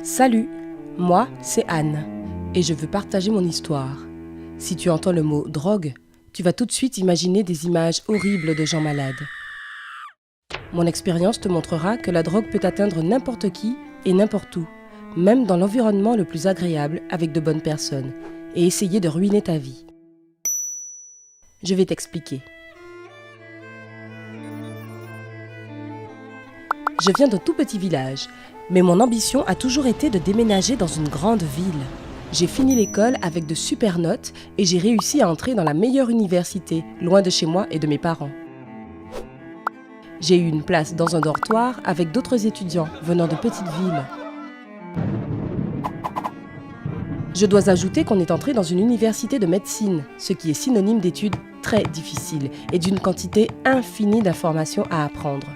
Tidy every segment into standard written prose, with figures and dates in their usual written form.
Salut, moi c'est Anne et je veux partager mon histoire. Si tu entends le mot drogue, tu vas tout de suite imaginer des images horribles de gens malades. Mon expérience te montrera que la drogue peut atteindre n'importe qui et n'importe où, même dans l'environnement le plus agréable avec de bonnes personnes, et essayer de ruiner ta vie. Je vais t'expliquer. Je viens d'un tout petit village, mais mon ambition a toujours été de déménager dans une grande ville. J'ai fini l'école avec de super notes et j'ai réussi à entrer dans la meilleure université, loin de chez moi et de mes parents. J'ai eu une place dans un dortoir avec d'autres étudiants venant de petites villes. Je dois ajouter qu'on est entré dans une université de médecine, ce qui est synonyme d'études très difficiles et d'une quantité infinie d'informations à apprendre.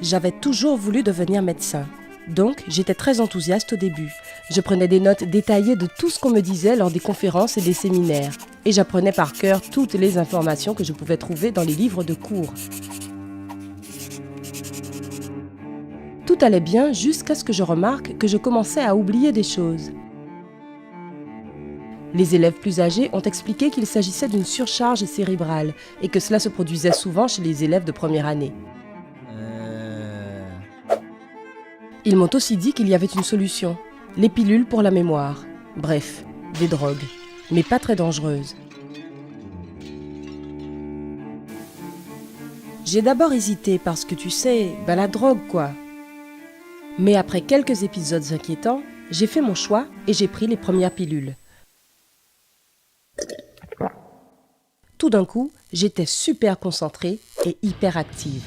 J'avais toujours voulu devenir médecin, donc j'étais très enthousiaste au début. Je prenais des notes détaillées de tout ce qu'on me disait lors des conférences et des séminaires, et j'apprenais par cœur toutes les informations que je pouvais trouver dans les livres de cours. Tout allait bien jusqu'à ce que je remarque que je commençais à oublier des choses. Les élèves plus âgés ont expliqué qu'il s'agissait d'une surcharge cérébrale et que cela se produisait souvent chez les élèves de première année. Ils m'ont aussi dit qu'il y avait une solution, les pilules pour la mémoire. Bref, des drogues, mais pas très dangereuses. J'ai d'abord hésité parce que tu sais, la drogue quoi. Mais après quelques épisodes inquiétants, j'ai fait mon choix et j'ai pris les premières pilules. Tout d'un coup, j'étais super concentrée et hyper active.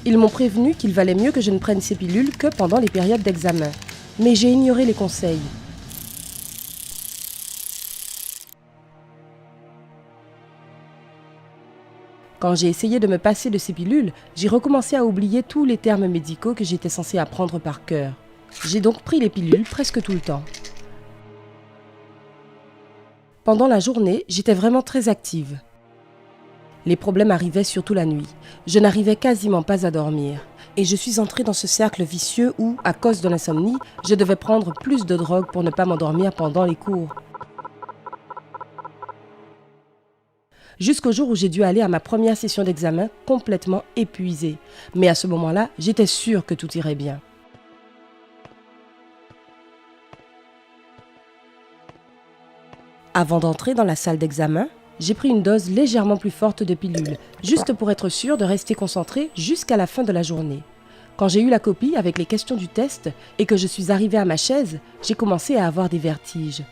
Ils m'ont prévenu qu'il valait mieux que je ne prenne ces pilules que pendant les périodes d'examen. Mais j'ai ignoré les conseils. Quand j'ai essayé de me passer de ces pilules, j'ai recommencé à oublier tous les termes médicaux que j'étais censée apprendre par cœur. J'ai donc pris les pilules presque tout le temps. Pendant la journée, j'étais vraiment très active. Les problèmes arrivaient surtout la nuit. Je n'arrivais quasiment pas à dormir. Et je suis entrée dans ce cercle vicieux où, à cause de l'insomnie, je devais prendre plus de drogue pour ne pas m'endormir pendant les cours. Jusqu'au jour où j'ai dû aller à ma première session d'examen complètement épuisée. Mais à ce moment-là, j'étais sûre que tout irait bien. Avant d'entrer dans la salle d'examen, j'ai pris une dose légèrement plus forte de pilules, juste pour être sûre de rester concentrée jusqu'à la fin de la journée. Quand j'ai eu la copie avec les questions du test et que je suis arrivée à ma chaise, j'ai commencé à avoir des vertiges.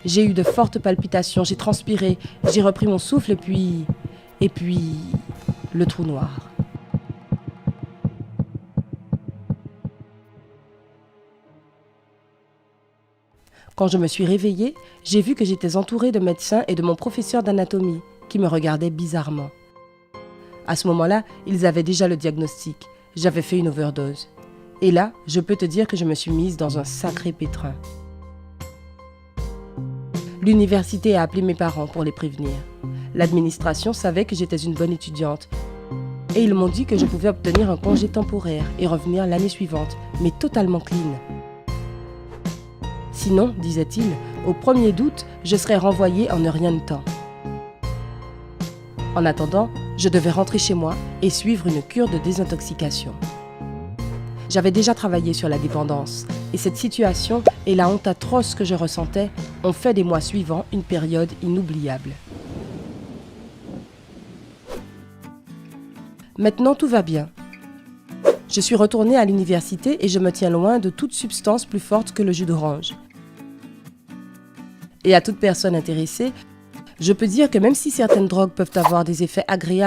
J'ai eu de fortes palpitations, j'ai transpiré, j'ai repris mon souffle et puis, le trou noir. Quand je me suis réveillée, j'ai vu que j'étais entourée de médecins et de mon professeur d'anatomie, qui me regardaient bizarrement. À ce moment-là, ils avaient déjà le diagnostic. J'avais fait une overdose. Et là, je peux te dire que je me suis mise dans un sacré pétrin. L'université a appelé mes parents pour les prévenir. L'administration savait que j'étais une bonne étudiante. Et ils m'ont dit que je pouvais obtenir un congé temporaire et revenir l'année suivante, mais totalement clean. Sinon, disait-il, au 1er août, je serais renvoyée en un rien de temps. En attendant, je devais rentrer chez moi et suivre une cure de désintoxication. J'avais déjà travaillé sur la dépendance et cette situation et la honte atroce que je ressentais ont fait des mois suivants une période inoubliable. Maintenant, tout va bien. Je suis retournée à l'université et je me tiens loin de toute substance plus forte que le jus d'orange. Et à toute personne intéressée, je peux dire que même si certaines drogues peuvent avoir des effets agréables